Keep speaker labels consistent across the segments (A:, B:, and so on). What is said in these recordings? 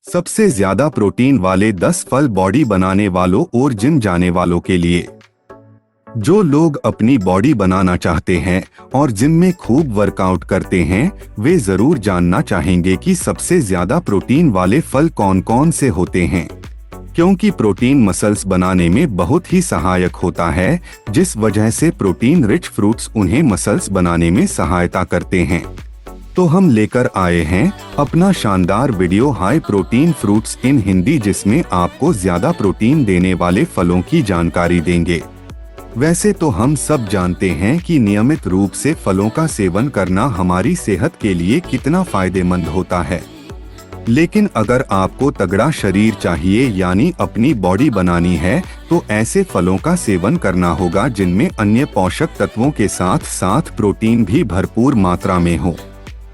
A: सबसे ज्यादा प्रोटीन वाले 10 फल बॉडी बनाने वालों और जिम जाने वालों के लिए। जो लोग अपनी बॉडी बनाना चाहते हैं और जिम में खूब वर्कआउट करते हैं, वे जरूर जानना चाहेंगे कि सबसे ज्यादा प्रोटीन वाले फल कौन कौन से होते हैं, क्योंकि प्रोटीन मसल्स बनाने में बहुत ही सहायक होता है, जिस वजह से प्रोटीन रिच फ्रूट्स उन्हें मसल्स बनाने में सहायता करते हैं। तो हम लेकर आए हैं अपना शानदार वीडियो हाई प्रोटीन फ्रूट्स इन हिंदी, जिसमें आपको ज्यादा प्रोटीन देने वाले फलों की जानकारी देंगे। वैसे तो हम सब जानते हैं कि नियमित रूप से फलों का सेवन करना हमारी सेहत के लिए कितना फायदेमंद होता है, लेकिन अगर आपको तगड़ा शरीर चाहिए यानी अपनी बॉडी बनानी है, तो ऐसे फलों का सेवन करना होगा जिनमें अन्य पोषक तत्वों के साथ साथ प्रोटीन भी भरपूर मात्रा में हो।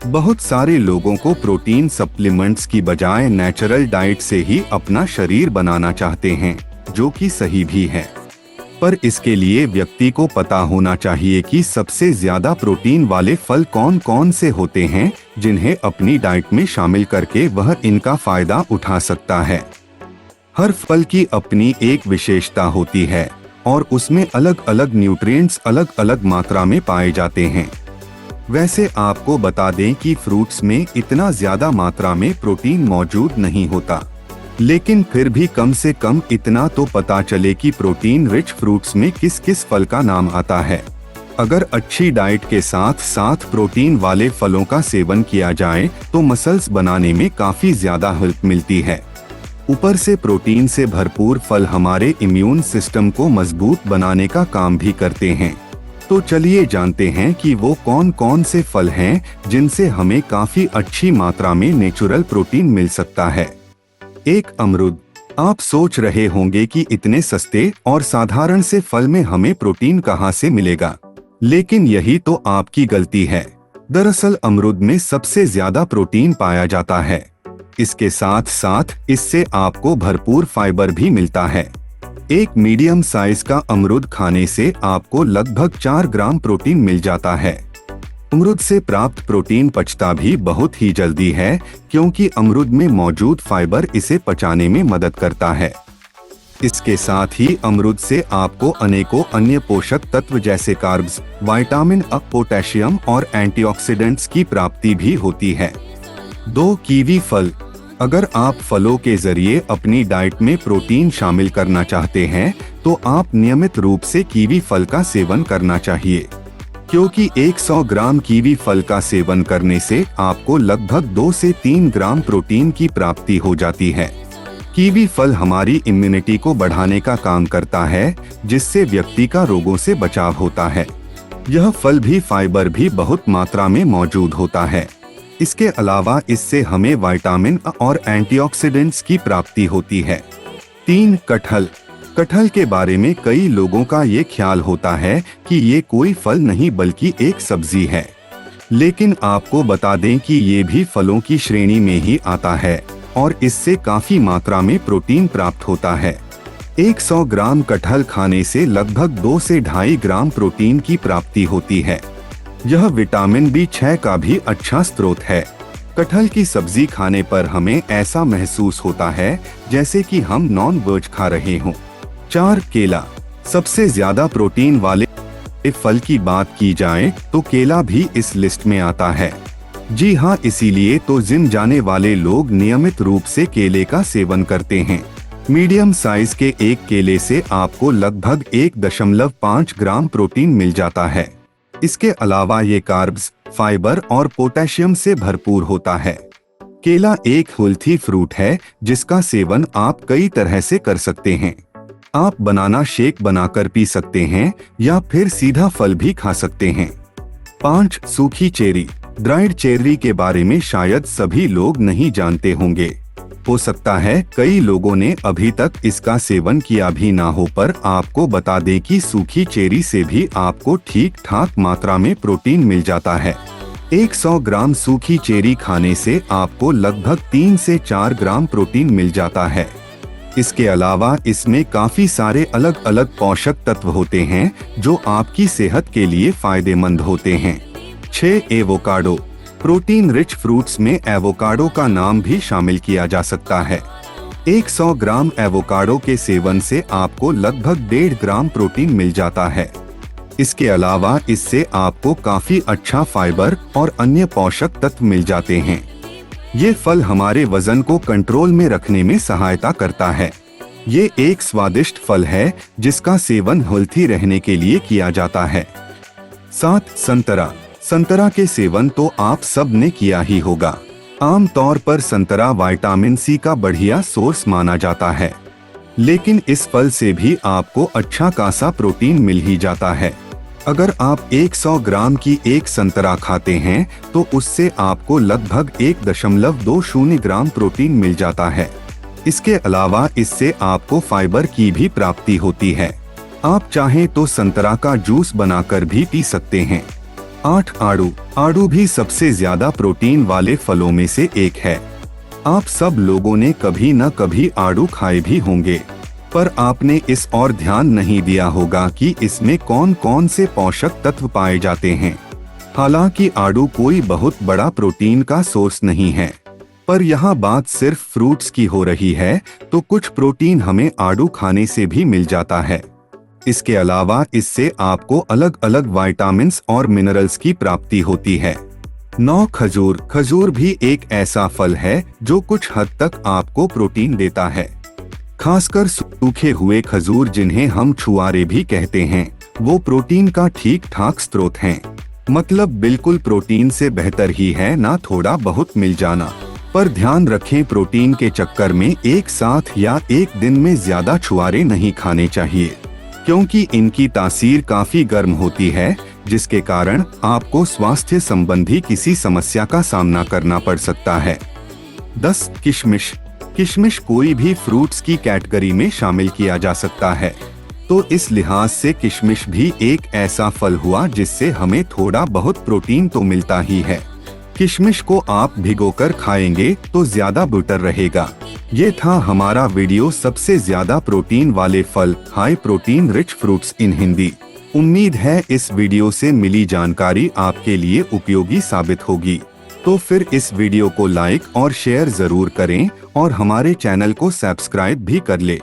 A: बहुत सारे लोगों को प्रोटीन सप्लीमेंट्स की बजाय नेचुरल डाइट से ही अपना शरीर बनाना चाहते हैं, जो कि सही भी है, पर इसके लिए व्यक्ति को पता होना चाहिए कि सबसे ज्यादा प्रोटीन वाले फल कौन कौन से होते हैं, जिन्हें अपनी डाइट में शामिल करके वह इनका फायदा उठा सकता है। हर फल की अपनी एक विशेषता होती है और उसमें अलग अलग न्यूट्रिएंट्स अलग अलग मात्रा में पाए जाते हैं। वैसे आपको बता दें कि फ्रूट्स में इतना ज्यादा मात्रा में प्रोटीन मौजूद नहीं होता, लेकिन फिर भी कम से कम इतना तो पता चले कि प्रोटीन रिच फ्रूट्स में किस किस फल का नाम आता है। अगर अच्छी डाइट के साथ साथ प्रोटीन वाले फलों का सेवन किया जाए तो मसल्स बनाने में काफी ज्यादा हेल्प मिलती है। ऊपर से प्रोटीन से भरपूर फल हमारे इम्यून सिस्टम को मजबूत बनाने का काम भी करते हैं। तो चलिए जानते हैं कि वो कौन कौन से फल हैं जिनसे हमें काफी अच्छी मात्रा में नेचुरल प्रोटीन मिल सकता है। एक अमरूद। आप सोच रहे होंगे कि इतने सस्ते और साधारण से फल में हमें प्रोटीन कहां से मिलेगा, लेकिन यही तो आपकी गलती है। दरअसल अमरूद में सबसे ज्यादा प्रोटीन पाया जाता है। इसके साथ साथ इससे आपको भरपूर फाइबर भी मिलता है। एक मीडियम साइज का अमरूद खाने से आपको लगभग 4 ग्राम प्रोटीन मिल जाता है। अमरूद से प्राप्त प्रोटीन पचता भी बहुत ही जल्दी है, क्योंकि अमरूद में मौजूद फाइबर इसे पचाने में मदद करता है। इसके साथ ही अमरूद से आपको अनेकों अन्य पोषक तत्व जैसे कार्ब्स, विटामिन अ, पोटेशियम और एंटीऑक्सीडेंट्स की प्राप्ति भी होती है। 2 कीवी फल। अगर आप फलों के जरिए अपनी डाइट में प्रोटीन शामिल करना चाहते हैं, तो आप नियमित रूप से कीवी फल का सेवन करना चाहिए, क्योंकि 100 ग्राम कीवी फल का सेवन करने से आपको लगभग 2 से 3 ग्राम प्रोटीन की प्राप्ति हो जाती है। कीवी फल हमारी इम्यूनिटी को बढ़ाने का काम करता है, जिससे व्यक्ति का रोगों से बचाव होता है। यह फल भी फाइबर भी बहुत मात्रा में मौजूद होता है। इसके अलावा इससे हमें विटामिन और एंटीऑक्सीडेंट्स की प्राप्ति होती है। 3 कटहल। कटहल के बारे में कई लोगों का ये ख्याल होता है कि ये कोई फल नहीं बल्कि एक सब्जी है, लेकिन आपको बता दें कि ये भी फलों की श्रेणी में ही आता है और इससे काफी मात्रा में प्रोटीन प्राप्त होता है। 100 ग्राम कटहल खाने से लगभग 2 से 2.5 ग्राम प्रोटीन की प्राप्ति होती है। यह विटामिन B6 का भी अच्छा स्रोत है। कटहल की सब्जी खाने पर हमें ऐसा महसूस होता है जैसे कि हम नॉन वेज खा रहे हों। 4 केला। सबसे ज्यादा प्रोटीन वाले फल की बात की जाए तो केला भी इस लिस्ट में आता है। जी हाँ, इसीलिए तो जिम जाने वाले लोग नियमित रूप से केले का सेवन करते हैं। मीडियम साइज के एक केले से आपको लगभग 1.5 ग्राम प्रोटीन मिल जाता है। इसके अलावा ये कार्ब्स, फाइबर और पोटेशियम से भरपूर होता है। केला एक हेल्थी फ्रूट है जिसका सेवन आप कई तरह से कर सकते हैं। आप बनाना शेक बनाकर पी सकते हैं या फिर सीधा फल भी खा सकते हैं। 5 सूखी चेरी। ड्राइड चेरी के बारे में शायद सभी लोग नहीं जानते होंगे। हो सकता है कई लोगों ने अभी तक इसका सेवन किया भी ना हो, पर आपको बता दें कि सूखी चेरी से भी आपको ठीक ठाक मात्रा में प्रोटीन मिल जाता है। 100 ग्राम सूखी चेरी खाने से आपको लगभग 3 से 4 ग्राम प्रोटीन मिल जाता है। इसके अलावा इसमें काफी सारे अलग अलग पोषक तत्व होते हैं जो आपकी सेहत के लिए फायदेमंद होते हैं। 6 एवोकाडो। प्रोटीन रिच फ्रूट्स में एवोकाडो का नाम भी शामिल किया जा सकता है। 100 ग्राम एवोकाडो के सेवन से आपको लगभग 1.5 ग्राम प्रोटीन मिल जाता है। इसके अलावा इससे आपको काफी अच्छा फाइबर और अन्य पोषक तत्व मिल जाते हैं। ये फल हमारे वजन को कंट्रोल में रखने में सहायता करता है। ये एक स्वादिष्ट फल है जिसका सेवन हेल्थी रहने के लिए किया जाता है। 7. संतरा के सेवन तो आप सब ने किया ही होगा। आमतौर पर संतरा विटामिन सी का बढ़िया सोर्स माना जाता है, लेकिन इस फल से भी आपको अच्छा खासा प्रोटीन मिल ही जाता है। अगर आप 100 ग्राम की एक संतरा खाते हैं तो उससे आपको लगभग 1.20 ग्राम प्रोटीन मिल जाता है। इसके अलावा इससे आपको फाइबर की भी प्राप्ति होती है। आप चाहें तो संतरा का जूस बनाकर भी पी सकते हैं। 8. आड़ू भी सबसे ज्यादा प्रोटीन वाले फलों में से एक है। आप सब लोगों ने कभी न कभी आड़ू खाए भी होंगे, पर आपने इस और ध्यान नहीं दिया होगा कि इसमें कौन कौन से पोषक तत्व पाए जाते हैं। हालांकि आड़ू कोई बहुत बड़ा प्रोटीन का सोर्स नहीं है, पर यहाँ बात सिर्फ फ्रूट्स की हो रही है, तो कुछ प्रोटीन हमें आड़ू खाने से भी मिल जाता है। इसके अलावा इससे आपको अलग अलग विटामिन्स और मिनरल्स की प्राप्ति होती है। 9. खजूर भी एक ऐसा फल है जो कुछ हद तक आपको प्रोटीन देता है। खासकर सूखे हुए खजूर, जिन्हें हम छुआरे भी कहते हैं, वो प्रोटीन का ठीक ठाक स्रोत हैं। मतलब बिल्कुल प्रोटीन से बेहतर ही है ना थोड़ा बहुत मिल जाना। पर ध्यान रखें, प्रोटीन के चक्कर में एक साथ या एक दिन में ज्यादा छुआरे नहीं खाने चाहिए, क्योंकि इनकी तासीर काफी गर्म होती है, जिसके कारण आपको स्वास्थ्य संबंधी किसी समस्या का सामना करना पड़ सकता है। 10. किशमिश कोई भी फ्रूट्स की कैटेगरी में शामिल किया जा सकता है, तो इस लिहाज से किशमिश भी एक ऐसा फल हुआ जिससे हमें थोड़ा बहुत प्रोटीन तो मिलता ही है। किशमिश को आप भिगोकर खाएंगे तो ज्यादा बेटर रहेगा। ये था हमारा वीडियो सबसे ज्यादा प्रोटीन वाले फल, हाई प्रोटीन रिच फ्रूट्स इन हिंदी। उम्मीद है इस वीडियो से मिली जानकारी आपके लिए उपयोगी साबित होगी। तो फिर इस वीडियो को लाइक और शेयर जरूर करें और हमारे चैनल को सब्सक्राइब भी कर ले।